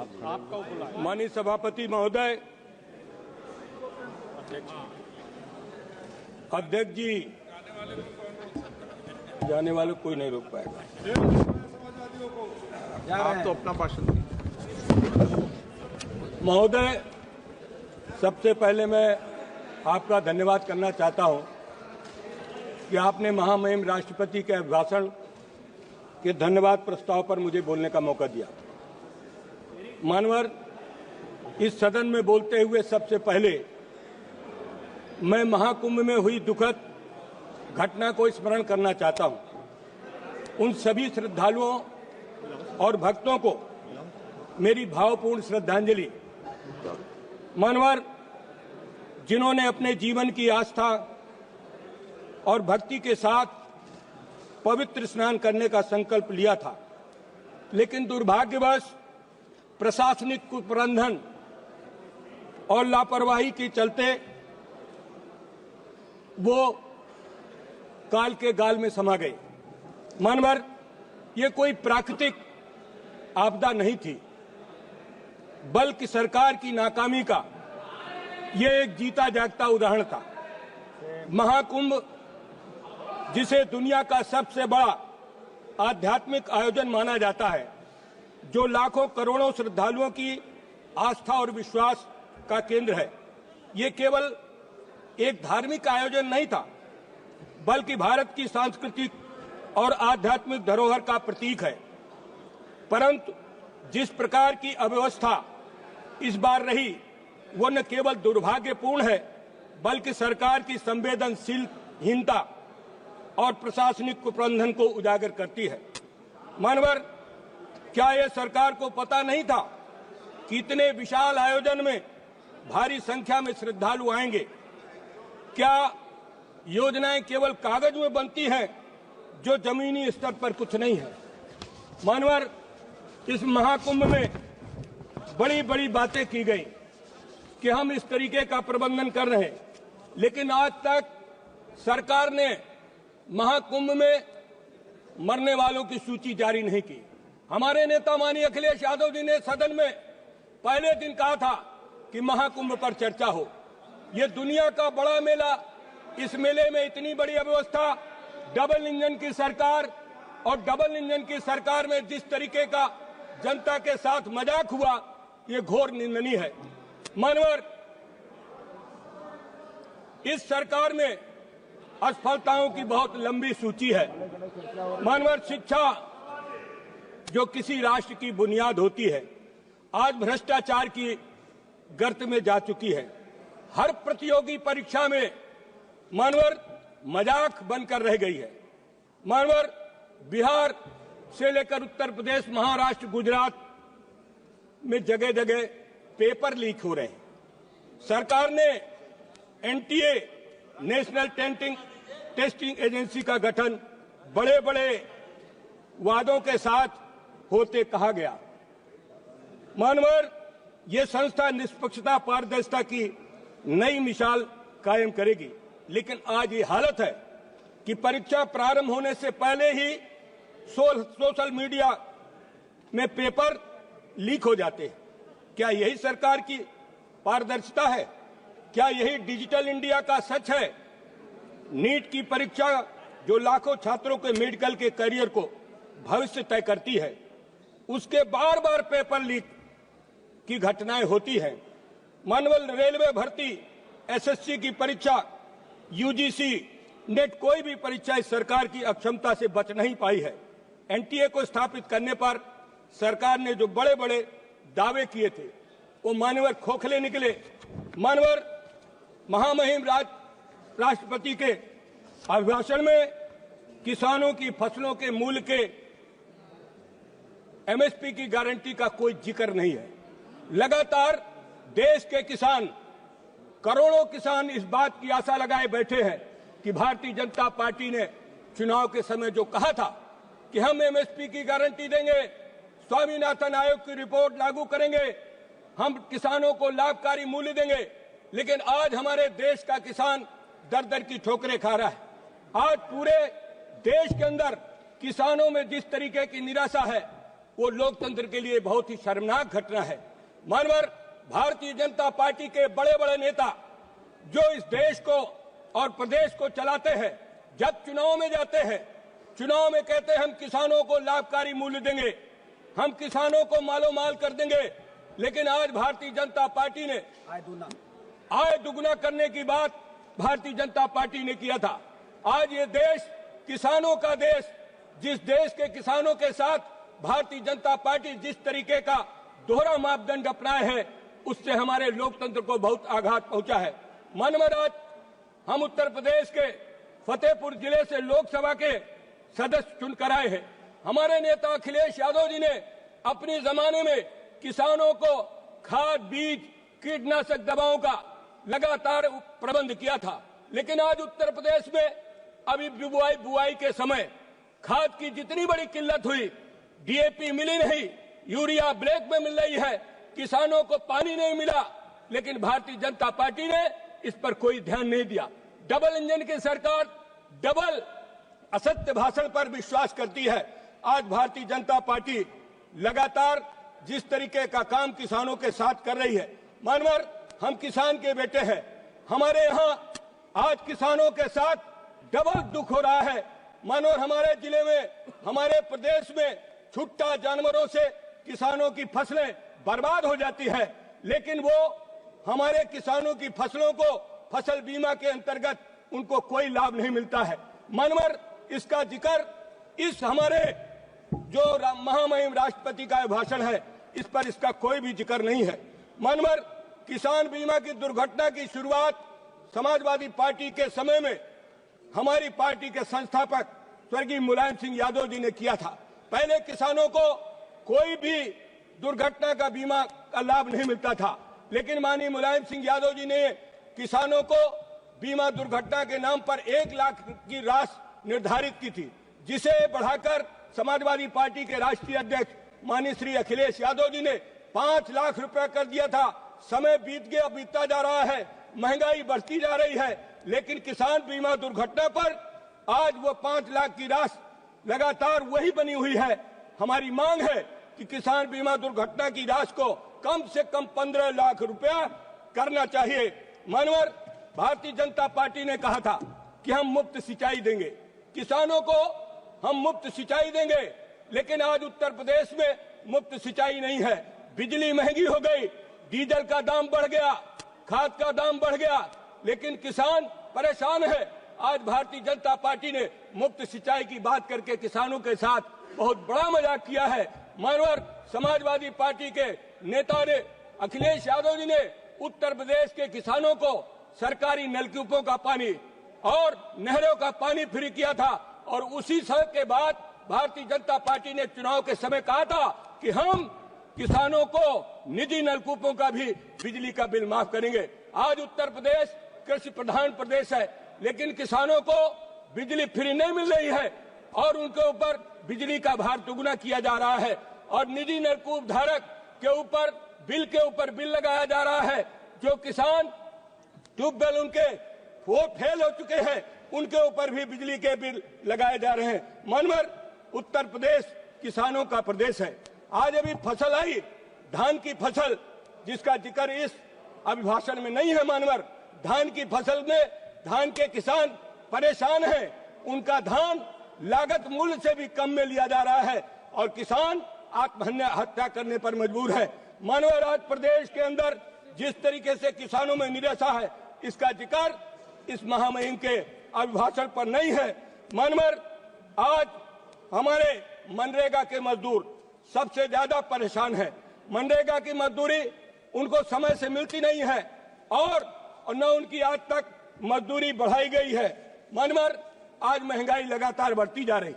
माननीय सभापति महोदय, अध्यक्ष जी, जाने वाले कोई नहीं रोक पाएगा। आप तो अपना भाषण महोदय, सबसे पहले मैं आपका धन्यवाद करना चाहता हूं कि आपने महामहिम राष्ट्रपति के अभिभाषण के धन्यवाद प्रस्ताव पर मुझे बोलने का मौका दिया। मानवर, इस सदन में बोलते हुए सबसे पहले मैं महाकुंभ में हुई दुखद घटना को स्मरण करना चाहता हूं। उन सभी श्रद्धालुओं और भक्तों को मेरी भावपूर्ण श्रद्धांजलि। मानवर, जिन्होंने अपने जीवन की आस्था और भक्ति के साथ पवित्र स्नान करने का संकल्प लिया था, लेकिन दुर्भाग्यवश प्रशासनिक कुप्रबंधन और लापरवाही के चलते वो काल के गाल में समा गए। मानवर, ये कोई प्राकृतिक आपदा नहीं थी, बल्कि सरकार की नाकामी का ये एक जीता जागता उदाहरण था। महाकुंभ, जिसे दुनिया का सबसे बड़ा आध्यात्मिक आयोजन माना जाता है, जो लाखों करोड़ों श्रद्धालुओं की आस्था और विश्वास का केंद्र है, ये केवल एक धार्मिक आयोजन नहीं था, बल्कि भारत की सांस्कृतिक और आध्यात्मिक धरोहर का प्रतीक है। परंतु जिस प्रकार की अव्यवस्था इस बार रही, वो न केवल दुर्भाग्यपूर्ण है, बल्कि सरकार की संवेदनशीलहीनता और प्रशासनिक कुप्रबंधन को उजागर करती है। मानवर, क्या यह सरकार को पता नहीं था कि इतने विशाल आयोजन में भारी संख्या में श्रद्धालु आएंगे? क्या योजनाएं केवल कागज में बनती हैं, जो जमीनी स्तर पर कुछ नहीं है? मानवर, इस महाकुंभ में बड़ी बड़ी बातें की गई कि हम इस तरीके का प्रबंधन कर रहे हैं, लेकिन आज तक सरकार ने महाकुंभ में मरने वालों की सूची जारी नहीं की। हमारे नेता माननीय अखिलेश यादव जी ने सदन में पहले दिन कहा था कि महाकुंभ पर चर्चा हो। ये दुनिया का बड़ा मेला, इस मेले में इतनी बड़ी अव्यवस्था, डबल इंजन की सरकार, और डबल इंजन की सरकार में जिस तरीके का जनता के साथ मजाक हुआ, ये घोर निंदनीय है। मानवर, इस सरकार में असफलताओं की बहुत लंबी सूची है। मानवर, शिक्षा जो किसी राष्ट्र की बुनियाद होती है, आज भ्रष्टाचार की गर्त में जा चुकी है। हर प्रतियोगी परीक्षा में मानवर मजाक बनकर रह गई है। मानवर, बिहार से लेकर उत्तर प्रदेश, महाराष्ट्र, गुजरात में जगह जगह पेपर लीक हो रहे हैं। सरकार ने एनटीए, नेशनल टेस्टिंग एजेंसी का गठन बड़े बड़े वादों के साथ होते कहा गया। मानवर, ये संस्था निष्पक्षता, पारदर्शिता की नई मिसाल कायम करेगी, लेकिन आज ये हालत है कि परीक्षा प्रारंभ होने से पहले ही सोशल मीडिया में पेपर लीक हो जाते हैं। क्या यही सरकार की पारदर्शिता है? क्या यही डिजिटल इंडिया का सच है? नीट की परीक्षा, जो लाखों छात्रों के मेडिकल के करियर को भविष्य तय करती है, उसके बार बार पेपर लीक की घटनाएं होती हैं। मानवल, रेलवे भर्ती, एसएससी की परीक्षा, यूजीसी, नेट, कोई भी परीक्षा इस सरकार की अक्षमता से बच नहीं पाई है। एनटीए को स्थापित करने पर सरकार ने जो बड़े बड़े दावे किए थे, वो मानवर खोखले निकले। मानवर, महामहिम राष्ट्रपति के अभिभाषण में किसानों की फसलों के मूल्य के एमएसपी की गारंटी का कोई जिक्र नहीं है। लगातार देश के किसान, करोड़ों किसान इस बात की आशा लगाए बैठे हैं कि भारतीय जनता पार्टी ने चुनाव के समय जो कहा था कि हम एमएसपी की गारंटी देंगे, स्वामीनाथन आयोग की रिपोर्ट लागू करेंगे, हम किसानों को लाभकारी मूल्य देंगे, लेकिन आज हमारे देश का किसान दर दर की ठोकरें खा रहा है। आज पूरे देश के अंदर किसानों में जिस तरीके की निराशा है, वो लोकतंत्र के लिए बहुत ही शर्मनाक घटना है। मानवर भारतीय जनता पार्टी के बड़े बड़े नेता जो इस देश को और प्रदेश को चलाते हैं, जब चुनाव में जाते हैं, चुनाव में कहते हैं हम किसानों को लाभकारी मूल्य देंगे, हम किसानों को मालो माल कर देंगे, लेकिन आज भारतीय जनता पार्टी ने आय दुगुना करने की बात भारतीय जनता पार्टी ने किया था। आज ये देश किसानों का देश, जिस देश के किसानों के साथ भारतीय जनता पार्टी जिस तरीके का दोहरा मापदंड अपनाए है, उससे हमारे लोकतंत्र को बहुत आघात पहुंचा है। मानवर आज हम उत्तर प्रदेश के फतेहपुर जिले से लोकसभा के सदस्य चुनकर आए हैं। हमारे नेता अखिलेश यादव जी ने अपने जमाने में किसानों को खाद, बीज, कीटनाशक दवाओं का लगातार प्रबंध किया था, लेकिन आज उत्तर प्रदेश में अभी बुआई के समय खाद की जितनी बड़ी किल्लत हुई, डीएपी मिली नहीं, यूरिया ब्लैक में मिल रही है, किसानों को पानी नहीं मिला, लेकिन भारतीय जनता पार्टी ने इस पर कोई ध्यान नहीं दिया। डबल इंजन की सरकार डबल असत्य भाषण पर विश्वास करती है। आज भारतीय जनता पार्टी लगातार जिस तरीके का काम किसानों के साथ कर रही है, मानवर हम किसान के बेटे हैं, हमारे यहाँ आज किसानों के साथ डबल दुख हो रहा है। मानवर हमारे जिले में, हमारे प्रदेश में छुट्टा जानवरों से किसानों की फसलें बर्बाद हो जाती है, लेकिन वो हमारे किसानों की फसलों को फसल बीमा के अंतर्गत उनको कोई लाभ नहीं मिलता है। मानवर इसका जिक्र इस हमारे जो महामहिम राष्ट्रपति का भाषण है, इस पर इसका कोई भी जिक्र नहीं है। मानवर किसान बीमा की दुर्घटना की शुरुआत समाजवादी पार्टी के समय में हमारी पार्टी के संस्थापक स्वर्गीय मुलायम सिंह यादव जी ने किया था। पहले किसानों को कोई भी दुर्घटना का बीमा का लाभ नहीं मिलता था, लेकिन माननीय मुलायम सिंह यादव जी ने किसानों को बीमा दुर्घटना के नाम पर 1 लाख की राशि निर्धारित की थी, जिसे बढ़ाकर समाजवादी पार्टी के राष्ट्रीय अध्यक्ष माननीय श्री अखिलेश यादव जी ने 5 लाख रुपए कर दिया था। समय बीतता जा रहा है, महंगाई बढ़ती जा रही है, लेकिन किसान बीमा दुर्घटना पर आज वो 5 लाख की राशि लगातार वही बनी हुई है। हमारी मांग है कि किसान बीमा दुर्घटना की राशि को कम से कम 15 लाख रुपया करना चाहिए। मानवर भारतीय जनता पार्टी ने कहा था कि हम मुफ्त सिंचाई देंगे, किसानों को हम मुफ्त सिंचाई देंगे, लेकिन आज उत्तर प्रदेश में मुफ्त सिंचाई नहीं है। बिजली महंगी हो गई, डीजल का दाम बढ़ गया, खाद का दाम बढ़ गया, लेकिन किसान परेशान है। आज भारतीय जनता पार्टी ने मुफ्त सिंचाई की बात करके किसानों के साथ बहुत बड़ा मजाक किया है। मानवर समाजवादी पार्टी के नेता ने अखिलेश यादव जी ने उत्तर प्रदेश के किसानों को सरकारी नलकूपों का पानी और नहरों का पानी फ्री किया था, और उसी समय के बाद भारतीय जनता पार्टी ने चुनाव के समय कहा था कि हम किसानों को निजी नलकूपों का भी बिजली का बिल माफ करेंगे। आज उत्तर प्रदेश कृषि प्रधान प्रदेश है, लेकिन किसानों को बिजली फ्री नहीं मिल रही है और उनके ऊपर बिजली का भार दुगुना किया जा रहा है, और निजी नलकूप धारक के ऊपर बिल लगाया जा रहा है। जो किसान ट्यूबवेल उनके वो फेल हो चुके हैं, उनके ऊपर भी बिजली के बिल लगाए जा रहे हैं। मानवर उत्तर प्रदेश किसानों का प्रदेश है। आज अभी फसल आई, धान की फसल, जिसका जिक्र इस अभिभाषण में नहीं है। मानवर धान की फसल में धान के किसान परेशान हैं, उनका धान लागत मूल्य से भी कम में लिया जा रहा है और किसान आत्महत्या करने पर मजबूर है। मानवर आज प्रदेश के अंदर जिस तरीके से किसानों में निराशा है, इसका जिक्र इस महामहिम के अभिभाषण पर नहीं है। मानवर आज हमारे मनरेगा के मजदूर सबसे ज्यादा परेशान है। मनरेगा की मजदूरी उनको समय से मिलती नहीं है और न उनकी आज तक मजदूरी बढ़ाई गई है। मानवर आज महंगाई लगातार बढ़ती जा रही,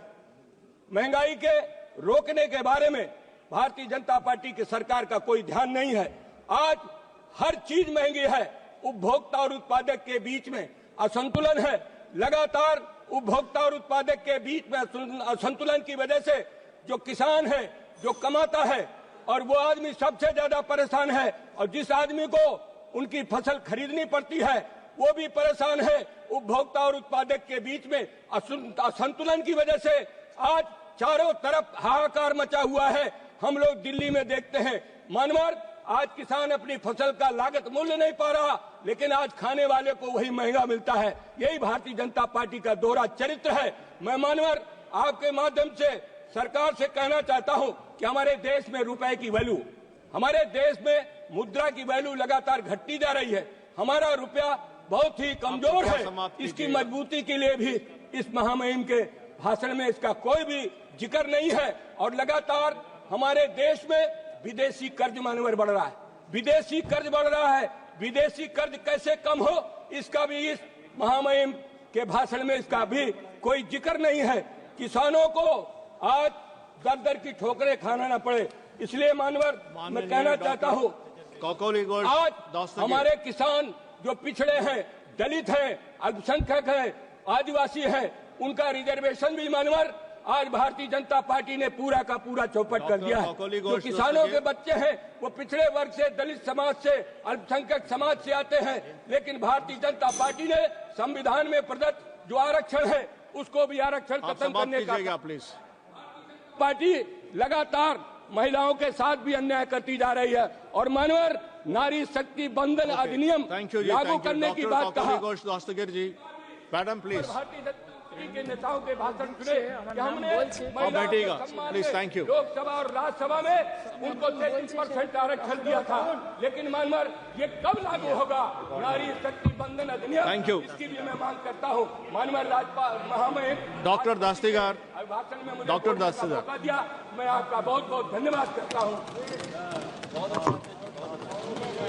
महंगाई के रोकने के बारे में भारतीय जनता पार्टी की सरकार का कोई ध्यान नहीं है। आज हर चीज महंगी है, उपभोक्ता और उत्पादक के बीच में असंतुलन है। लगातार उपभोक्ता और उत्पादक के बीच में असंतुलन की वजह से जो किसान है, जो कमाता है, और वो आदमी सबसे ज्यादा परेशान है, और जिस आदमी को उनकी फसल खरीदनी पड़ती है वो भी परेशान है। उपभोक्ता और उत्पादक के बीच में असंतुलन की वजह से आज चारों तरफ हाहाकार मचा हुआ है। हम लोग दिल्ली में देखते हैं। मानवर, आज किसान अपनी फसल का लागत मूल्य नहीं पा रहा, लेकिन आज खाने वाले को वही महंगा मिलता है। यही भारतीय जनता पार्टी का दोहरा चरित्र है। मैं मानवर आपके माध्यम से सरकार से कहना चाहता हूं कि हमारे देश में रुपए की वैल्यू, हमारे देश में मुद्रा की वैल्यू लगातार घटती जा रही है। हमारा रुपया बहुत ही कमजोर है। इसकी मजबूती के लिए भी इस महामहिम के भाषण में इसका कोई भी जिक्र नहीं है। और लगातार हमारे देश में विदेशी कर्ज मानवर बढ़ रहा है, विदेशी कर्ज बढ़ रहा है। विदेशी कर्ज कैसे कम हो, इसका भी इस महामहिम के भाषण में इसका भी कोई जिक्र नहीं है। किसानों को आज दर दर की ठोकरें खाना न पड़े, इसलिए मानवर मैं कहना चाहता हूँ, आज हमारे किसान जो पिछड़े हैं, दलित हैं, अल्पसंख्यक हैं, आदिवासी हैं, उनका रिजर्वेशन भी मानवर आज भारतीय जनता पार्टी ने पूरा का पूरा चौपट कर दिया है। जो किसानों के बच्चे हैं वो पिछड़े वर्ग से, दलित समाज से, अल्पसंख्यक समाज से आते हैं, लेकिन भारतीय जनता पार्टी ने संविधान में प्रदत्त जो आरक्षण है उसको भी आरक्षण खत्म करने का पार्टी लगातार महिलाओं के साथ भी अन्याय करती जा रही है। और मानवर नारी शक्ति बंधन अधिनियम लागू करने की बात कहा। मैडम प्लीज, के नेताओं के भाषण सुने कि हमने लोकसभा और राज्यसभा में उनको 33% आरक्षण दिया था, लेकिन मानवर ये कब लागू होगा नारी शक्ति बंधन अधिनियम, इसकी भी मैं मांग करता हूँ। मानवर राज्यपाल महामहिम डॉक्टर दास्तीगार भाषण में डॉक्टर दास्तीगार दिया, मैं आपका बहुत बहुत धन्यवाद करता हूँ।